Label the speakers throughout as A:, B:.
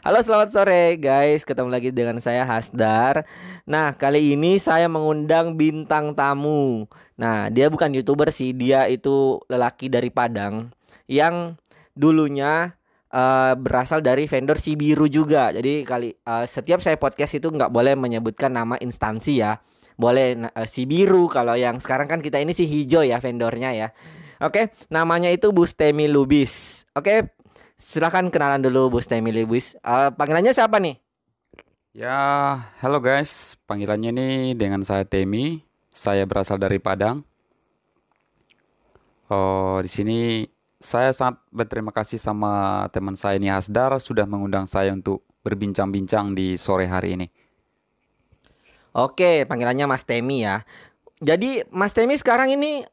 A: Halo, selamat sore guys. Ketemu lagi dengan saya Hasdar. Nah, kali ini saya mengundang bintang tamu. Nah, dia bukan YouTuber sih, dia itu lelaki dari Padang yang dulunya berasal dari vendor Sibiru juga. Jadi setiap saya podcast itu nggak boleh menyebutkan nama instansi ya. Boleh Sibiru, kalau yang sekarang kan kita ini si hijau ya vendornya ya. Oke, namanya itu Bustemi Lubis. Oke, silakan kenalan dulu Bustemi Lubis. Panggilannya siapa nih?
B: Ya, halo guys. Panggilannya ini dengan saya Temi. Saya berasal dari Padang. Oh, di sini saya sangat berterima kasih sama teman saya ini Hasdar sudah mengundang saya untuk berbincang-bincang di sore hari ini.
A: Oke, panggilannya Mas Temi ya. Jadi Mas Temi sekarang ini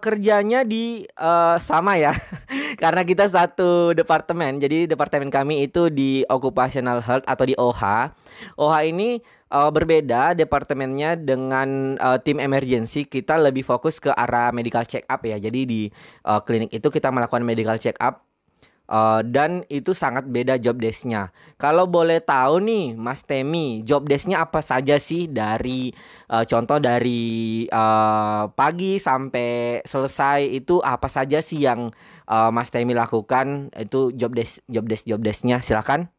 A: kerjanya di sama ya, karena kita satu departemen. Jadi departemen kami itu di Occupational Health atau di OH. OH ini berbeda departemennya dengan tim emergency. Kita lebih fokus ke arah medical check up ya. Jadi di klinik itu kita melakukan medical check up. Dan itu sangat beda job desk-nya. Kalau boleh tahu nih, Mas Temi, job desk-nya apa saja sih dari contoh dari pagi sampai selesai itu apa saja sih yang Mas Temi lakukan? Itu job desk-nya. Silakan.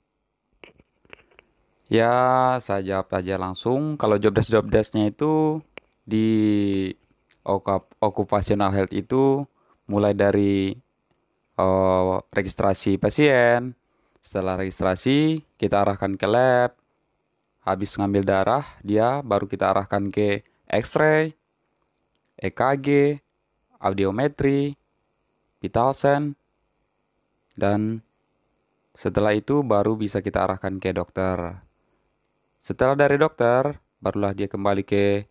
B: Ya, saya jawab aja langsung. Kalau job desknya itu di occupational health itu mulai dari registrasi pasien. Setelah registrasi, kita arahkan ke lab. Habis ngambil darah, dia baru kita arahkan ke X-ray, EKG, audiometri, vital sign, dan setelah itu baru bisa kita arahkan ke dokter. Setelah dari dokter, barulah dia kembali ke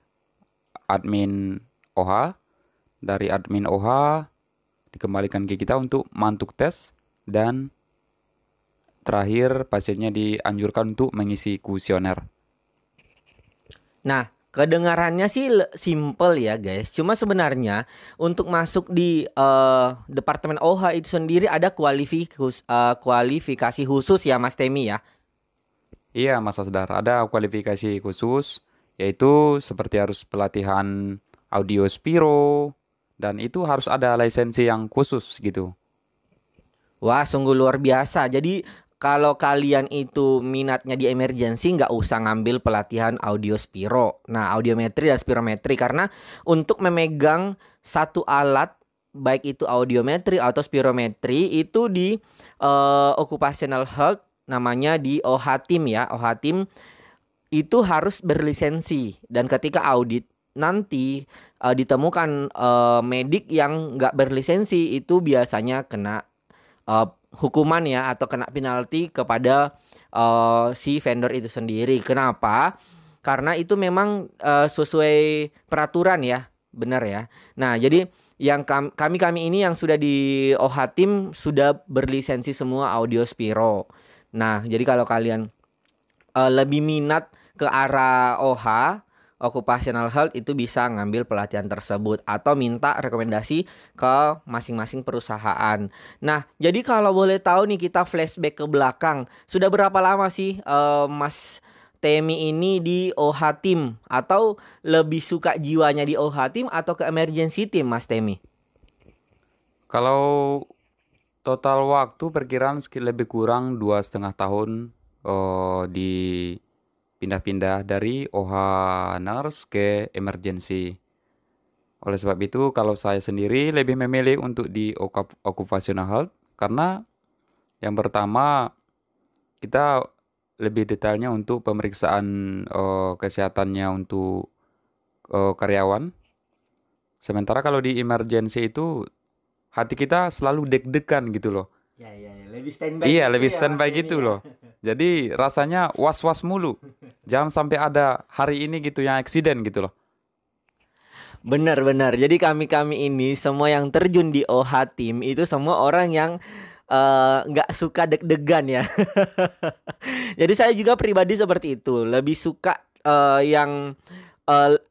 B: admin OH. Dari admin OH, dikembalikan ke kita untuk mantuk tes, dan terakhir pasiennya dianjurkan untuk mengisi kuesioner.
A: Nah, kedengarannya sih simple ya guys. Cuma sebenarnya untuk masuk di departemen OH itu sendiri ada kualifikasi khusus ya Mas Temi ya.
B: Iya, Mas Asdar, ada kualifikasi khusus, yaitu seperti harus pelatihan audio spiro, dan itu harus ada lisensi yang khusus gitu.
A: Wah, sungguh luar biasa. Jadi kalau kalian itu minatnya di emergency nggak usah ngambil pelatihan audio spiro. Nah, audiometri dan spirometri karena untuk memegang satu alat baik itu audiometri atau spirometri itu di occupational health namanya di OH Team ya. OH Team itu harus berlisensi dan ketika audit nanti ditemukan medik yang nggak berlisensi itu biasanya kena uh, hukuman ya atau kena penalti kepada si vendor itu sendiri. Kenapa? Karena itu memang sesuai peraturan ya, benar ya. Nah, jadi yang kami ini yang sudah di OH Team sudah berlisensi semua audio spiro. Nah, jadi kalau kalian lebih minat ke arah OH occupational health itu bisa ngambil pelatihan tersebut atau minta rekomendasi ke masing-masing perusahaan. Nah, jadi kalau boleh tahu nih kita flashback ke belakang, sudah berapa lama sih Mas Temi ini di OH Team atau lebih suka jiwanya di OH Team atau ke emergency team Mas Temi?
B: Kalau total waktu perkiraan lebih kurang 2,5 tahun di pindah-pindah dari OH nurse ke emergency. Oleh sebab itu, kalau saya sendiri lebih memilih untuk di occupational health karena yang pertama kita lebih detailnya untuk pemeriksaan kesehatannya untuk karyawan. Sementara kalau di emergency itu hati kita selalu deg-degan gitu loh.
A: Ya, lebih standby
B: Iya,
A: gitu
B: lebih
A: ya Mas
B: standby
A: Temi
B: gitu
A: ya.
B: loh. Jadi rasanya was-was mulu. Jangan sampai ada hari ini gitu yang eksiden gitu loh.
A: Benar-benar. Jadi kami ini semua yang terjun di OH Team itu semua orang yang nggak suka deg-degan ya. Jadi saya juga pribadi seperti itu. Lebih suka yang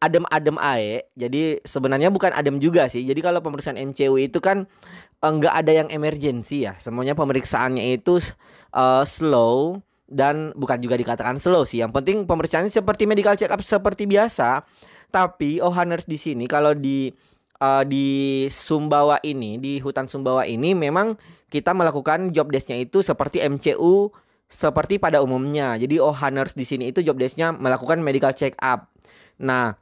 A: adem-adem ae. Jadi sebenarnya bukan adem juga sih. Jadi kalau pemeriksaan MCU itu kan nggak ada yang emergency ya. Semuanya pemeriksaannya itu slow dan bukan juga dikatakan slow sih. Yang penting pemeriksaannya seperti medical check up seperti biasa. Tapi Nurse di sini kalau di Sumbawa ini, di hutan Sumbawa ini memang kita melakukan job desk-nya itu seperti MCU seperti pada umumnya. Jadi Nurse di sini itu job desk-nya melakukan medical check up. Nah,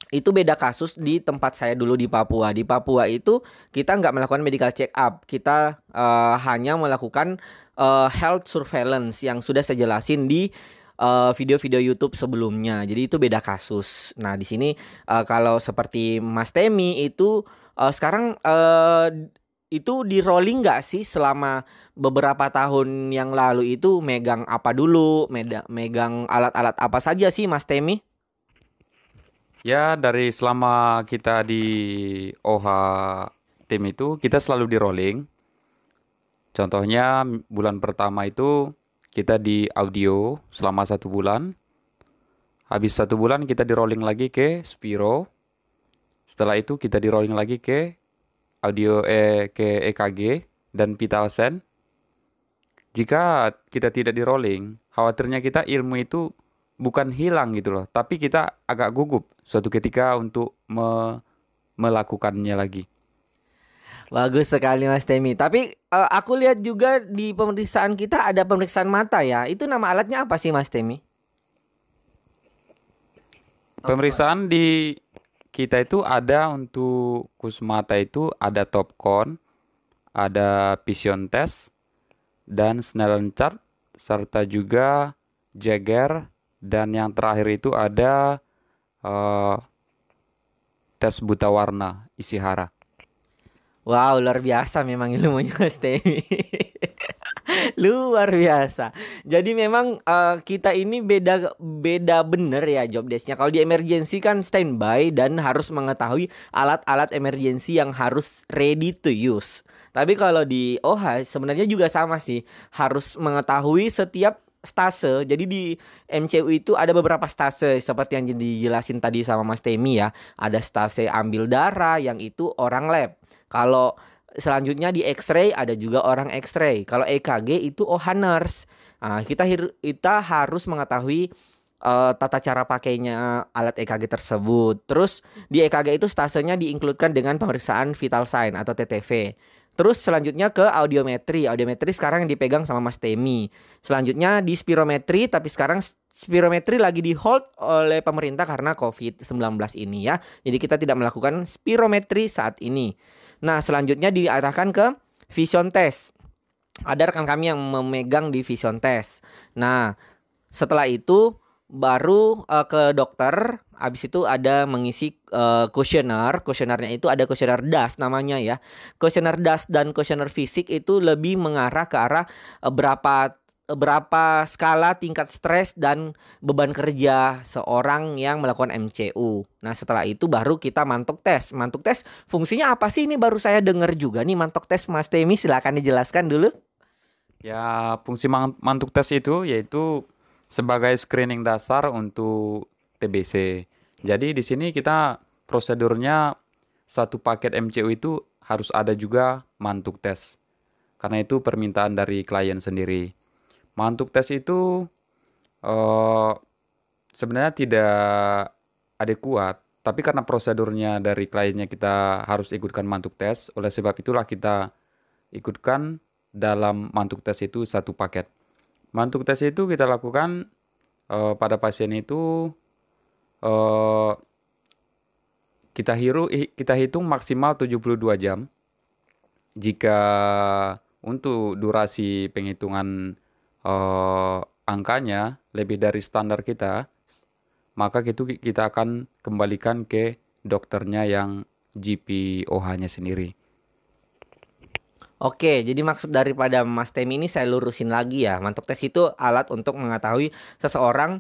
A: itu beda kasus di tempat saya dulu di Papua. Di Papua itu kita nggak melakukan medical check up. Kita hanya melakukan health surveillance yang sudah saya jelasin di video-video YouTube sebelumnya. Jadi itu beda kasus. Nah, di sini kalau seperti Mas Temi itu sekarang itu di rolling nggak sih selama beberapa tahun yang lalu itu megang apa dulu, megang alat-alat apa saja sih Mas Temi?
B: Ya, dari selama kita di OH tim itu, kita selalu di rolling. Contohnya bulan pertama itu kita di audio selama 1 bulan. Habis 1 bulan kita di rolling lagi ke Spiro. Setelah itu kita di rolling lagi ke audio ke EKG dan Vitalsen. Jika kita tidak di rolling, khawatirnya kita ilmu itu bukan hilang gitu loh, tapi kita agak gugup suatu ketika untuk melakukannya lagi.
A: Bagus sekali Mas Temi. Tapi aku lihat juga di pemeriksaan kita ada pemeriksaan mata ya. Itu nama alatnya apa sih Mas Temi?
B: Pemeriksaan di kita itu ada untuk khusus mata itu ada Topcon, ada Vision Test, dan Snellen Chart, serta juga Jagger, dan yang terakhir itu ada tes buta warna Ishihara.
A: Wow, luar biasa memang ilmunya Mas Temi. Luar biasa. Jadi memang kita ini beda bener ya job desk-nya. Kalau di emergency kan standby dan harus mengetahui alat-alat emergency yang harus ready to use. Tapi kalau di OH sebenarnya juga sama sih. Harus mengetahui setiap stase. Jadi di MCU itu ada beberapa stase seperti yang dijelasin tadi sama Mas Temi ya. Ada stase ambil darah yang itu orang lab. Kalau selanjutnya di X-ray ada juga orang X-ray. Kalau EKG itu Nurse. Nah, kita harus mengetahui tata cara pakainya alat EKG tersebut. Terus di EKG itu stasenya diinkludkan dengan pemeriksaan vital sign atau TTV. Terus selanjutnya ke audiometri. Audiometri sekarang yang dipegang sama Mas Temi. Selanjutnya di spirometri, tapi sekarang spirometri lagi di hold oleh pemerintah karena COVID-19 ini ya. Jadi kita tidak melakukan spirometri saat ini. Nah, selanjutnya diarahkan ke vision test. Ada rekan kami yang memegang di vision test. Nah, setelah itu baru ke dokter. Habis itu ada mengisi kuesioner. Kuesionernya itu ada kuesioner DAS namanya ya. Kuesioner DAS dan kuesioner fisik itu lebih mengarah ke arah berapa skala tingkat stres dan beban kerja seorang yang melakukan MCU. Nah, setelah itu baru kita mantuk tes. Mantuk tes fungsinya apa sih? Ini baru saya dengar juga nih mantuk tes. Mas Temi silakan dijelaskan dulu.
B: Ya, fungsi mantuk tes itu yaitu sebagai screening dasar untuk TBC. Jadi di sini kita prosedurnya satu paket MCU itu harus ada juga mantuk tes. Karena itu permintaan dari klien sendiri. Mantuk tes itu sebenarnya tidak adekuat, tapi karena prosedurnya dari kliennya kita harus ikutkan mantuk tes, oleh sebab itulah kita ikutkan dalam mantuk tes itu satu paket. Mantuk tes itu kita lakukan pada pasien itu kita hitung maksimal 72 jam. Jika untuk durasi penghitungan angkanya lebih dari standar kita, maka kita akan kembalikan ke dokternya yang GPOH-nya sendiri.
A: Oke, jadi maksud daripada Mas Temi ini saya lurusin lagi ya. Mantuk tes itu alat untuk mengetahui seseorang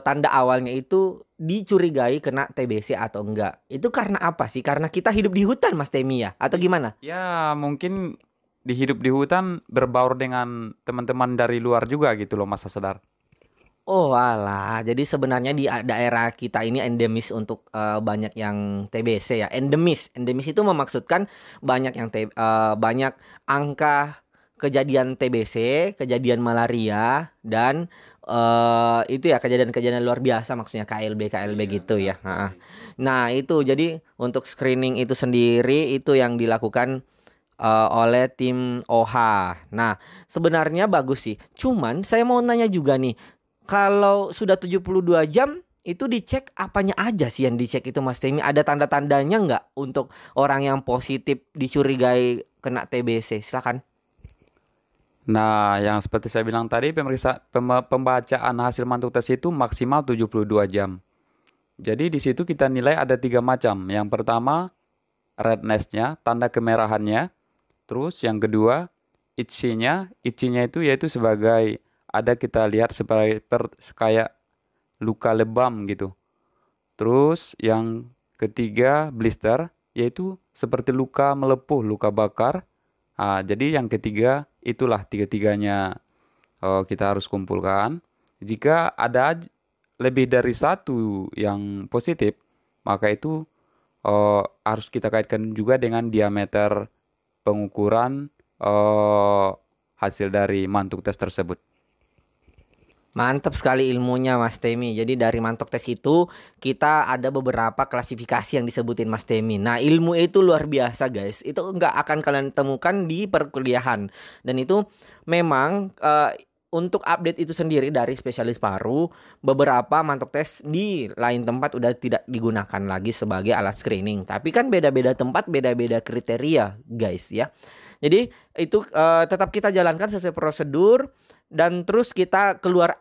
A: tanda awalnya itu dicurigai kena TBC atau enggak. Itu karena apa sih? Karena kita hidup di hutan Mas Temi ya? Atau gimana?
B: Ya, mungkin hidup di hutan berbaur dengan teman-teman dari luar juga gitu loh, Mas Sadar.
A: Oh alah, jadi sebenarnya di daerah kita ini endemis untuk banyak yang TBC ya. Endemis itu memaksudkan banyak yang banyak angka kejadian TBC, kejadian malaria, dan itu ya kejadian-kejadian luar biasa, maksudnya KLB gitu ya. Nah itu jadi untuk screening itu sendiri itu yang dilakukan oleh tim OH. Nah sebenarnya bagus sih. Cuman saya mau nanya juga nih, kalau sudah 72 jam itu dicek apanya aja sih yang dicek itu Mas Temi? Ada tanda-tandanya nggak untuk orang yang positif dicurigai kena TBC? Silakan.
B: Nah, yang seperti saya bilang tadi, pembacaan hasil mantuk tes itu maksimal 72 jam. Jadi di situ kita nilai ada 3 macam. Yang pertama, redness-nya, tanda kemerahannya. Terus yang kedua, itchy-nya. Itchy-nya itu yaitu sebagai, ada kita lihat sebagai kayak luka lebam gitu. Terus yang ketiga, blister, yaitu seperti luka melepuh, luka bakar. Jadi yang ketiga, itulah tiga-tiganya kita harus kumpulkan. Jika ada lebih dari satu yang positif, maka itu harus kita kaitkan juga dengan diameter pengukuran hasil dari mantuk tes tersebut.
A: Mantap sekali ilmunya Mas Temi. Jadi dari mantuk tes itu kita ada beberapa klasifikasi yang disebutin Mas Temi. Nah ilmu itu luar biasa guys. Itu nggak akan kalian temukan di perkuliahan. Dan itu memang untuk update itu sendiri dari spesialis paru, beberapa mantuk tes di lain tempat udah tidak digunakan lagi sebagai alat screening. Tapi kan beda-beda tempat, beda-beda kriteria guys ya. Jadi itu tetap kita jalankan sesuai prosedur. Dan terus kita keluar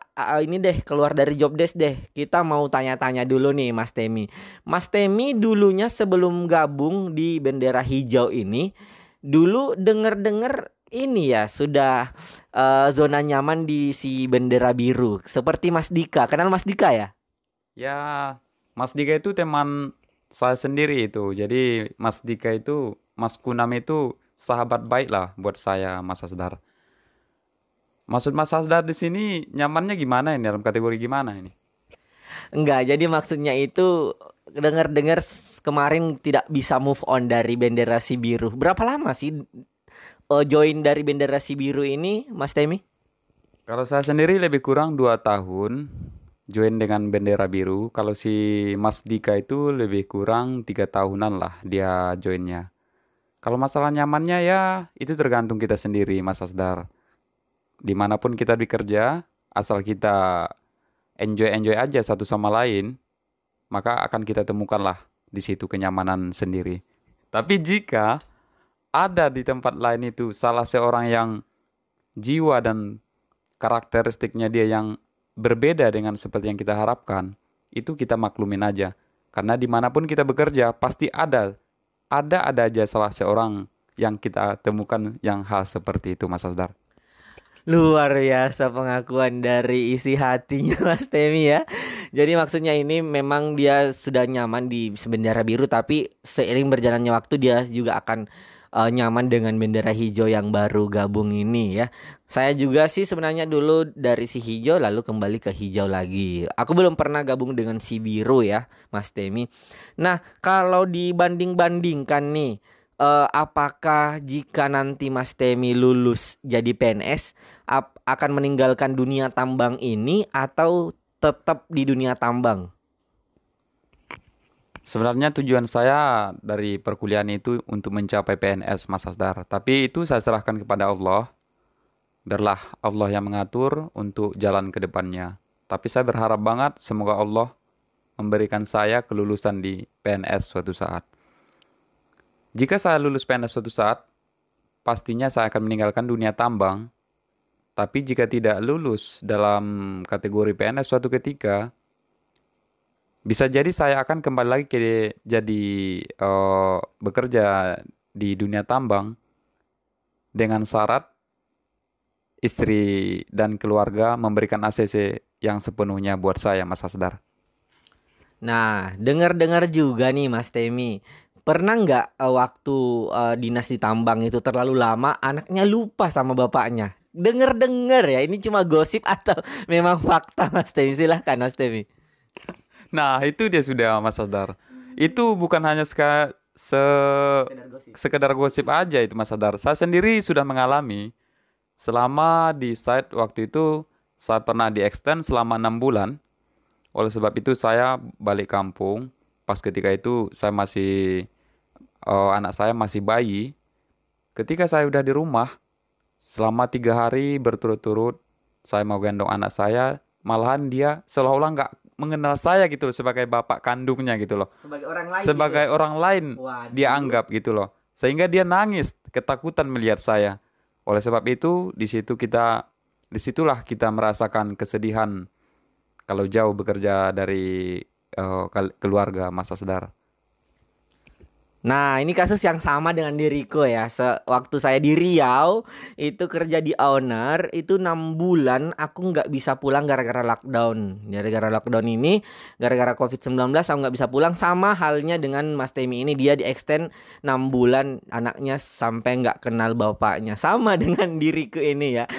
A: keluar dari job desk deh. Kita mau tanya-tanya dulu nih Mas Temi. Mas Temi dulunya sebelum gabung di bendera hijau ini, dulu denger-denger ini ya sudah zona nyaman di si bendera biru. Seperti Mas Dika. Kenal Mas Dika ya?
B: Ya, Mas Dika itu teman saya sendiri itu. Jadi Mas Dika itu, Mas Kunam itu sahabat baik lah buat saya, Mas Asdar. Maksud Mas Asdar di sini nyamannya gimana ini, dalam kategori gimana ini?
A: Enggak, jadi maksudnya itu dengar-dengar kemarin tidak bisa move on dari bendera si biru. Berapa lama sih join dari bendera si biru ini, Mas Temi?
B: Kalau saya sendiri lebih kurang 2 tahun join dengan bendera biru. Kalau si Mas Dika itu lebih kurang 3 tahunan lah dia joinnya. Kalau masalah nyamannya ya itu tergantung kita sendiri, Mas Asdar. Dimanapun kita bekerja, asal kita enjoy aja satu sama lain, maka akan kita temukanlah di situ kenyamanan sendiri. Tapi jika ada di tempat lain itu salah seorang yang jiwa dan karakteristiknya dia yang berbeda dengan seperti yang kita harapkan, itu kita maklumin aja. Karena dimanapun kita bekerja, pasti ada aja salah seorang yang kita temukan yang hal seperti itu, Mas Asdar.
A: Luar biasa pengakuan dari isi hatinya Mas Temi ya. Jadi maksudnya ini memang dia sudah nyaman di bendera biru, tapi seiring berjalannya waktu dia juga akan nyaman dengan bendera hijau yang baru gabung ini ya. Saya juga sih sebenarnya dulu dari si hijau lalu kembali ke hijau lagi. Aku belum pernah gabung dengan si biru ya Mas Temi. Nah kalau dibanding-bandingkan nih, apakah jika nanti Mas Temi lulus jadi PNS akan meninggalkan dunia tambang ini atau tetap di dunia tambang?
B: Sebenarnya tujuan saya dari perkuliahan itu untuk mencapai PNS, Mas Asdar. Tapi itu saya serahkan kepada Allah. Biarlah Allah yang mengatur untuk jalan ke depannya. Tapi saya berharap banget semoga Allah memberikan saya kelulusan di PNS suatu saat. Jika saya lulus PNS suatu saat, pastinya saya akan meninggalkan dunia tambang. Tapi jika tidak lulus dalam kategori PNS suatu ketika, bisa jadi saya akan kembali lagi jadi bekerja di dunia tambang dengan syarat istri dan keluarga memberikan ACC yang sepenuhnya buat saya, Mas Asdar.
A: Nah, dengar-dengar juga nih Mas Temi. Pernah nggak waktu dinas di tambang itu terlalu lama anaknya lupa sama bapaknya? Dengar-dengar ya, ini cuma gosip atau memang fakta Mas Temi? Silahkan Mas Temi.
B: Nah, itu dia sudah, Mas Asdar. Itu bukan hanya sekedar gosip aja itu, Mas Asdar. Saya sendiri sudah mengalami. Selama di site waktu itu saya pernah di extend selama 6 bulan. Oleh sebab itu saya balik kampung. Pas ketika itu saya masih anak saya masih bayi. Ketika saya udah di rumah selama 3 hari berturut-turut saya mau gendong anak saya, malahan dia seolah-olah nggak mengenal saya gitu loh sebagai bapak kandungnya gitu loh.
A: Sebagai orang lain
B: Sebagai
A: gitu.
B: orang lain
A: Waduh.
B: dia anggap gitu loh. Sehingga dia nangis, ketakutan melihat saya. Oleh sebab itu, disitulah kita merasakan kesedihan kalau jauh bekerja dari keluarga, Mas Asdar.
A: Nah, ini kasus yang sama dengan diriku ya. Waktu saya di Riau itu kerja di owner itu 6 bulan aku nggak bisa pulang gara-gara lockdown. Gara-gara lockdown ini, gara-gara COVID-19 aku nggak bisa pulang. Sama halnya dengan Mas Temi ini, dia di extend 6 bulan anaknya sampai nggak kenal bapaknya. Sama dengan diriku ini ya.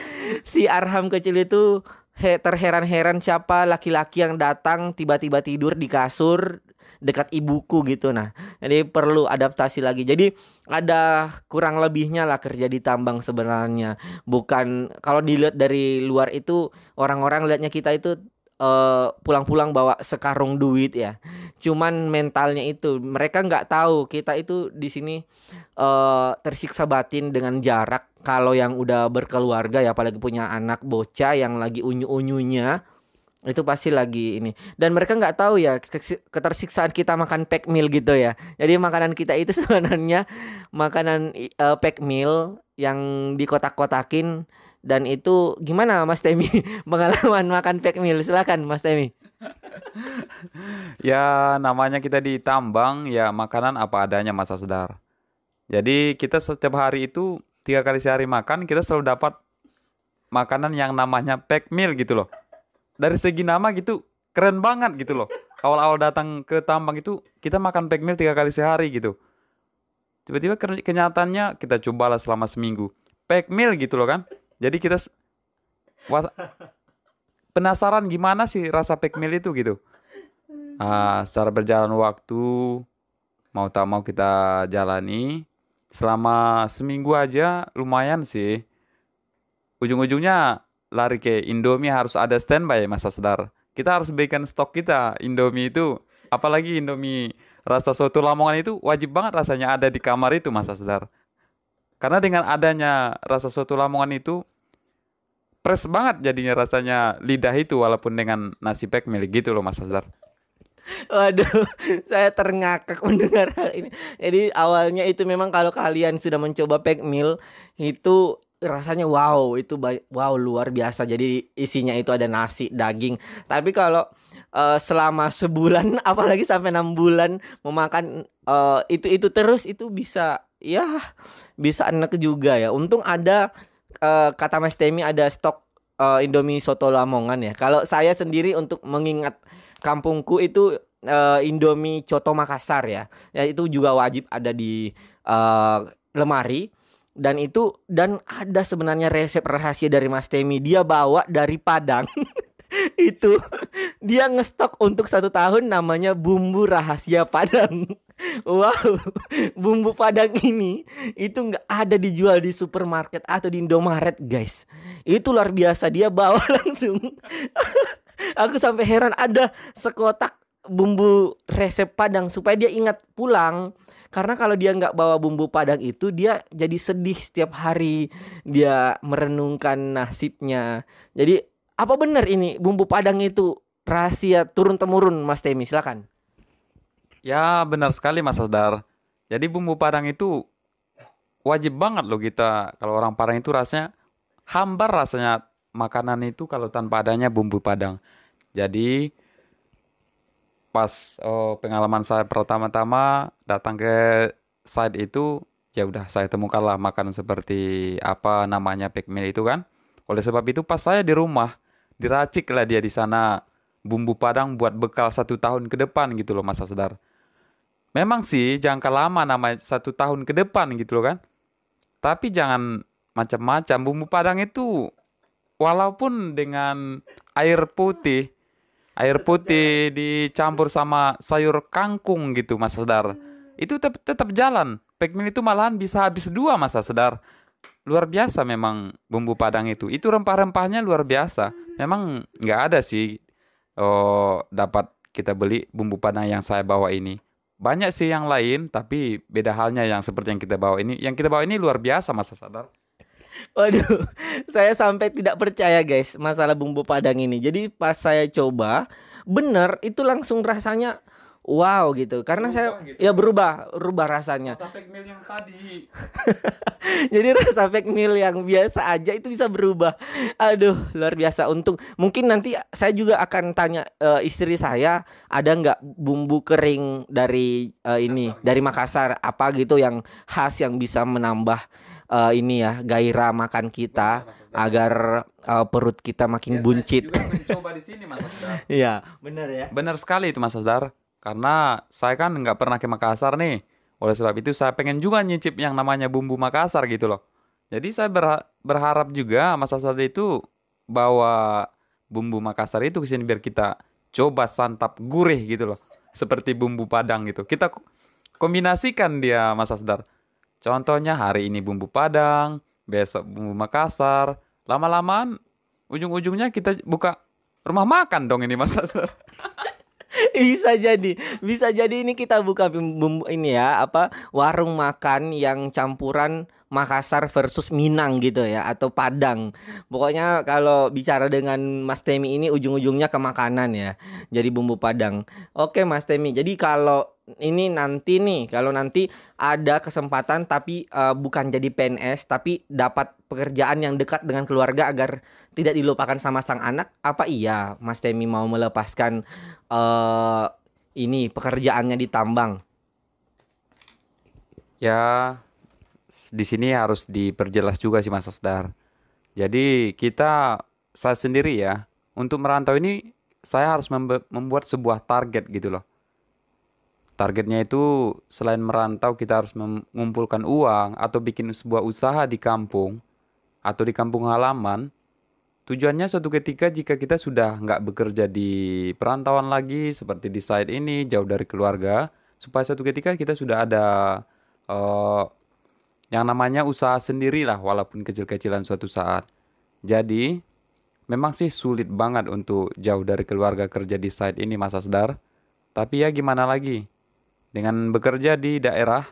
A: Si Arham kecil itu terheran-heran siapa laki-laki yang datang tiba-tiba tidur di kasur dekat ibuku gitu. Nah, jadi perlu adaptasi lagi. Jadi ada kurang lebihnya lah kerja di tambang sebenarnya. Bukan kalau dilihat dari luar itu orang-orang lihatnya kita itu pulang-pulang bawa sekarung duit ya. Cuman mentalnya itu mereka nggak tahu kita itu di sini tersiksa batin dengan jarak. Kalau yang udah berkeluarga ya, apalagi punya anak bocah yang lagi unyu-unyunya, itu pasti lagi ini. Dan mereka nggak tahu ya ketersiksaan kita makan pack meal gitu ya. Jadi makanan kita itu sebenarnya makanan pack meal yang dikotak-kotakin. Dan itu gimana Mas Temi pengalaman makan pack meal? Silakan Mas Temi.
B: Ya namanya kita di tambang ya makanan apa adanya, Mas Asdar. Jadi kita setiap hari itu 3 kali sehari makan, kita selalu dapat makanan yang namanya pack meal gitu loh. Dari segi nama gitu keren banget gitu loh. Awal-awal datang ke tambang itu kita makan pack meal 3 kali sehari gitu. Tiba-tiba kenyataannya kita cobalah selama seminggu pack meal gitu loh kan. Jadi kita penasaran gimana sih rasa pack meal itu gitu. Secara berjalan waktu mau tak mau kita jalani selama seminggu aja lumayan sih. Ujung-ujungnya lari ke Indomie, harus ada standby Mas Asdar. Kita harus berikan stok kita Indomie itu. Apalagi Indomie rasa soto Lamongan itu wajib banget rasanya ada di kamar itu Mas Asdar. Karena dengan adanya rasa soto Lamongan itu fresh banget jadinya rasanya lidah itu walaupun dengan nasi pack milik gitu loh Mas Asdar.
A: Waduh, saya terngakak mendengar hal ini. Jadi awalnya itu memang kalau kalian sudah mencoba pack meal itu rasanya wow, itu wow luar biasa. Jadi isinya itu ada nasi, daging. Tapi kalau selama sebulan apalagi sampai 6 bulan memakan itu terus itu bisa ya bisa enak juga ya. Untung ada kata Mas Temi ada stok Indomie soto Lamongan ya. Kalau saya sendiri untuk mengingat kampungku itu Indomie Coto Makassar ya. Ya itu juga wajib ada di lemari. Dan ada sebenarnya resep rahasia dari Mas Temi. Dia bawa dari Padang. Itu dia ngestok untuk 1 tahun namanya bumbu rahasia Padang. Wow, bumbu Padang ini itu nggak ada dijual di supermarket atau di Indomaret guys. Itu luar biasa, dia bawa langsung. Aku sampai heran ada sekotak bumbu resep Padang supaya dia ingat pulang. Karena kalau dia nggak bawa bumbu Padang itu dia jadi sedih setiap hari. Dia merenungkan nasibnya. Jadi apa benar ini bumbu Padang itu rahasia turun-temurun Mas Temi? Silakan.
B: Ya benar sekali Mas Asdar. Jadi bumbu Padang itu wajib banget loh kita. Kalau orang Padang itu rasanya hambar rasanya makanan itu kalau tanpa adanya bumbu Padang. Jadi pas pengalaman saya pertama-tama datang ke site itu ya udah saya temukanlah makanan seperti apa namanya pack meal itu kan. Oleh sebab itu pas saya di rumah diracik lah dia di sana bumbu Padang buat bekal 1 tahun ke depan gitu loh Mas Asdar. Memang sih jangka lama nama 1 tahun ke depan gitu loh kan. Tapi jangan macam-macam. Bumbu Padang itu walaupun dengan air putih dicampur sama sayur kangkung gitu Mas Asdar, itu tetap jalan. Pack meal itu malahan bisa habis 2 Mas Asdar. luar biasa memang bumbu Padang itu. Itu rempah-rempahnya luar biasa. Memang nggak ada sih dapat kita beli bumbu Padang yang saya bawa ini. Banyak sih yang lain, tapi beda halnya yang seperti yang kita bawa ini. Yang kita bawa ini luar biasa, Mas Sadar.
A: Waduh, saya sampai tidak percaya guys masalah bumbu Padang ini. Jadi pas saya coba, bener itu langsung rasanya wow gitu. Karena saya
B: Berubah gitu,
A: ya
B: Mas.
A: berubah rasanya.
B: Sampai mil yang tadi.
A: Jadi rasa fake meal yang biasa aja itu bisa berubah. Aduh, luar biasa. Untung mungkin nanti saya juga akan tanya istri saya ada nggak bumbu kering dari ini dari Makassar apa gitu yang khas yang bisa menambah ini ya gairah makan kita agar perut kita makin buncit.
B: Juga mencoba di sini, Mas Sadar.
A: Iya, benar ya.
B: Benar sekali itu, Mas Sadar. Karena saya kan nggak pernah ke Makassar nih. Oleh sebab itu saya pengen juga nyicip yang namanya bumbu Makassar gitu loh. Jadi saya berharap juga Mas Sadar itu bawa bumbu Makassar itu ke sini biar kita coba santap gurih gitu loh. Seperti bumbu Padang gitu. Kita kombinasikan dia, Mas Sadar. Contohnya hari ini bumbu Padang, besok bumbu Makassar. Lama-lamaan ujung-ujungnya kita buka rumah makan dong ini, Mas Sadar.
A: Bisa jadi ini kita buka bumbu ini ya apa warung makan yang campuran Makassar versus Minang gitu ya atau Padang. Pokoknya kalau bicara dengan Mas Temi ini ujung-ujungnya ke makanan ya. Jadi bumbu Padang. Oke Mas Temi. Jadi kalau ini nanti nih kalau nanti ada kesempatan tapi bukan jadi PNS tapi dapat pekerjaan yang dekat dengan keluarga agar tidak dilupakan sama sang anak, apa iya Mas Temi mau melepaskan eh ini pekerjaannya di tambang?
B: Ya, di sini harus diperjelas juga sih Mas Asdar. Jadi saya sendiri ya, untuk merantau ini saya harus membuat sebuah target gitu loh. Targetnya itu selain merantau kita harus mengumpulkan uang atau bikin sebuah usaha di kampung atau di kampung halaman. Tujuannya suatu ketika jika kita sudah nggak bekerja di perantauan lagi seperti di site ini jauh dari keluarga, supaya suatu ketika kita sudah ada eh, yang namanya usaha sendiri lah walaupun kecil-kecilan suatu saat. Jadi memang sih sulit banget untuk jauh dari keluarga kerja di site ini Mas Asdar. Tapi ya gimana lagi? Dengan bekerja di daerah,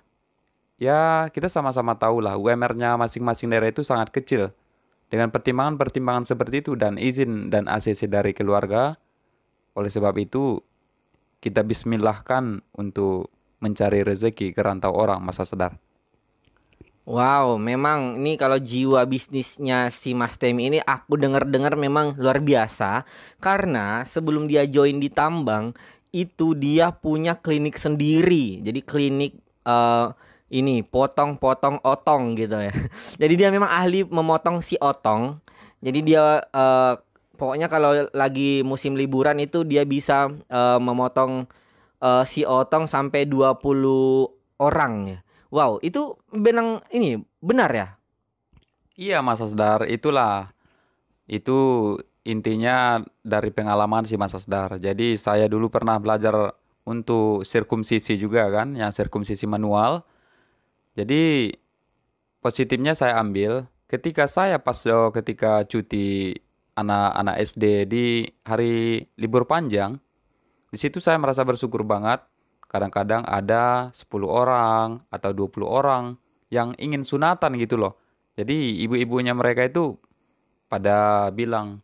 B: ya kita sama-sama tahu lah UMR-nya masing-masing daerah itu sangat kecil. Dengan pertimbangan-pertimbangan seperti itu dan izin dan ACC dari keluarga, oleh sebab itu kita bismillahkan untuk mencari rezeki ke rantau orang Mas Asdar.
A: Wow, memang ini kalau jiwa bisnisnya si Mas Temi ini aku dengar-dengar memang luar biasa karena sebelum dia join di tambang itu dia punya klinik sendiri. Jadi klinik ini potong-potong otong gitu ya. Jadi dia memang ahli memotong si otong. Jadi dia pokoknya kalau lagi musim liburan itu dia bisa memotong si otong sampai 20 orang ya. Wow, itu benang ini benar ya?
B: Iya Mas Asdar, itulah. Itu intinya dari pengalaman sih Mas Asdar. Jadi saya dulu pernah belajar untuk sirkumsisi juga kan, yang sirkumsisi manual. Jadi positifnya saya ambil ketika cuti anak-anak SD di hari libur panjang, di situ saya merasa bersyukur banget. Kadang-kadang ada 10 orang atau 20 orang yang ingin sunatan gitu loh. Jadi ibu-ibunya mereka itu pada bilang,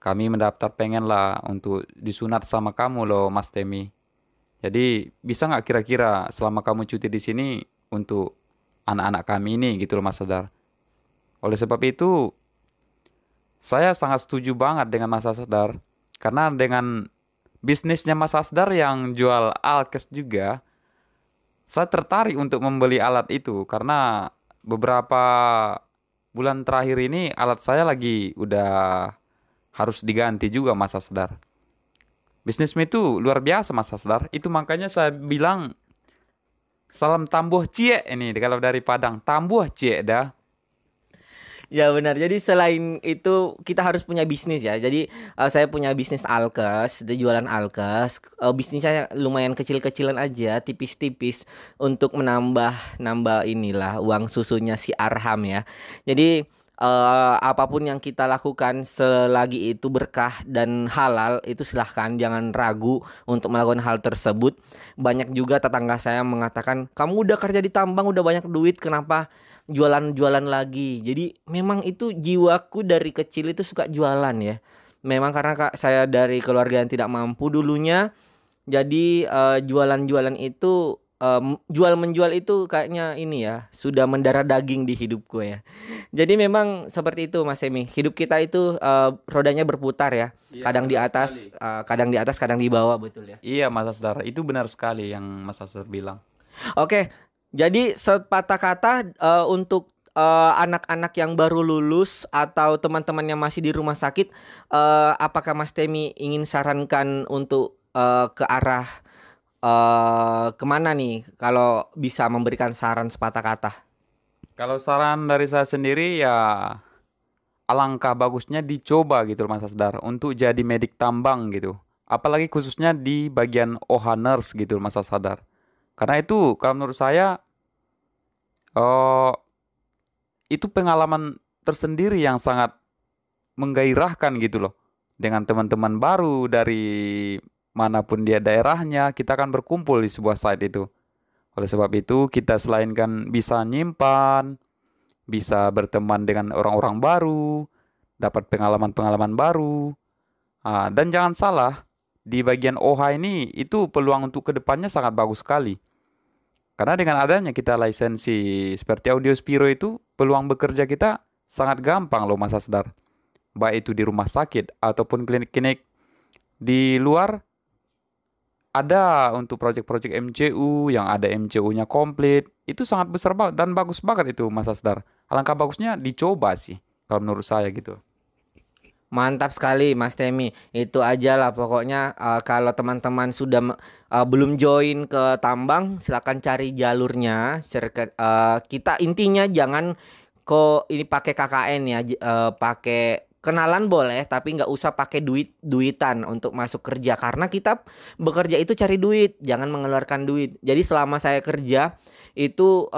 B: kami mendaftar pengen lah untuk disunat sama kamu loh Mas Temi. Jadi bisa nggak kira-kira selama kamu cuti di sini untuk anak-anak kami ini gitu loh Mas Sadar. Oleh sebab itu saya sangat setuju banget dengan Mas Sadar. Karena dengan bisnisnya Mas Asdar yang jual alkes juga, saya tertarik untuk membeli alat itu karena beberapa bulan terakhir ini alat saya lagi udah harus diganti juga Mas Asdar. Bisnismu itu luar biasa Mas Asdar. Itu makanya saya bilang salam tambuh cie ini kalau dari Padang. Tambuh cie dah.
A: Ya benar. Jadi selain itu kita harus punya bisnis ya. Jadi saya punya bisnis alkes, itu jualan alkes. Bisnisnya lumayan kecil-kecilan aja, tipis-tipis untuk menambah inilah uang susunya si Arham ya. Jadi apapun yang kita lakukan selagi itu berkah dan halal itu silahkan, jangan ragu untuk melakukan hal tersebut. Banyak juga tetangga saya mengatakan, kamu udah kerja di tambang udah banyak duit, kenapa jualan-jualan lagi? Jadi memang itu jiwaku dari kecil itu suka jualan ya. Memang karena saya dari keluarga yang tidak mampu dulunya, jadi jualan-jualan itu jual menjual itu kayaknya ini ya sudah mendarah daging di hidupku ya. Jadi memang seperti itu Mas Semi. Hidup kita itu rodanya berputar ya.
B: Iya,
A: Kadang di
B: benar
A: atas,
B: sekali.
A: kadang di atas, kadang di bawah, betul ya.
B: Iya, Mas Asdar, itu benar sekali yang Mas Asdar bilang.
A: Oke, jadi sepatah kata untuk anak-anak yang baru lulus atau teman-teman yang masih di rumah sakit, apakah Mas Temi ingin sarankan untuk ke arah kemana nih kalau bisa memberikan saran sepatah kata?
B: Kalau saran dari saya sendiri ya alangkah bagusnya dicoba gitu Mas Asdar untuk jadi medik tambang gitu. Apalagi khususnya di bagian OH nurse gitu Mas Asdar. Karena itu kalau menurut saya eh itu pengalaman tersendiri yang sangat menggairahkan gitu loh. Dengan teman-teman baru dari manapun dia daerahnya, kita akan berkumpul di sebuah site itu. Oleh sebab itu, kita selain kan bisa nyimpan, bisa berteman dengan orang-orang baru, dapat pengalaman-pengalaman baru. Dan jangan salah, di bagian OH ini itu peluang untuk kedepannya sangat bagus sekali. Karena dengan adanya kita lisensi seperti Audio Spiro itu, peluang bekerja kita sangat gampang loh Mas Asdar. Baik itu di rumah sakit ataupun klinik-klinik di luar, ada untuk proyek-proyek MCU yang ada MCU-nya komplit. Itu sangat besar dan bagus banget itu Mas Asdar. Alangkah bagusnya dicoba sih kalau menurut saya gitu.
A: Mantap sekali Mas Temi. Itu aja lah pokoknya, kalau teman-teman sudah belum join ke tambang silakan cari jalurnya. Kita intinya jangan kok ini pakai KKN ya, pakai kenalan boleh tapi nggak usah pakai duitan untuk masuk kerja, karena kita bekerja itu cari duit, jangan mengeluarkan duit. Jadi selama saya kerja itu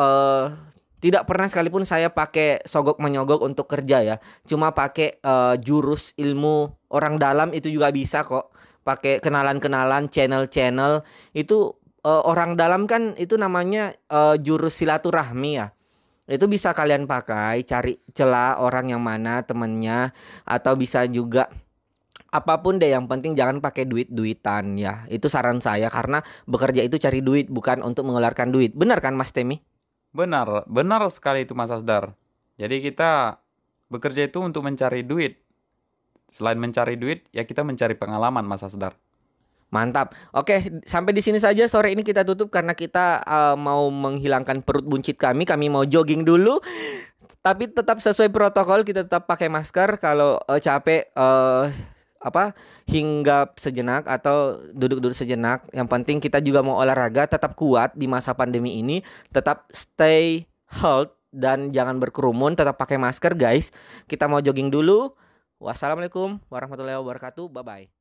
A: tidak pernah sekalipun saya pakai sogok menyogok untuk kerja ya. Cuma pakai jurus ilmu orang dalam itu juga bisa kok. Pakai kenalan-kenalan, channel-channel itu, orang dalam kan itu namanya jurus silaturahmi ya. Itu bisa kalian pakai, cari celah orang yang mana temennya, atau bisa juga apapun deh, yang penting jangan pakai duit-duitan ya. Itu saran saya karena bekerja itu cari duit bukan untuk mengeluarkan duit. Benar kan Mas Temi?
B: Benar, benar sekali itu Mas Asdar. Jadi kita bekerja itu untuk mencari duit. Selain mencari duit, ya kita mencari pengalaman Mas Asdar.
A: Mantap. Oke, sampai di sini saja sore ini kita tutup karena kita mau menghilangkan perut buncit kami. Kami mau jogging dulu. Tapi tetap sesuai protokol, kita tetap pakai masker. Kalau capek hinggap sejenak atau duduk-duduk sejenak. Yang penting kita juga mau olahraga, tetap kuat di masa pandemi ini, tetap stay health dan jangan berkerumun, tetap pakai masker guys. Kita mau jogging dulu. Wassalamualaikum warahmatullahi wabarakatuh. Bye bye.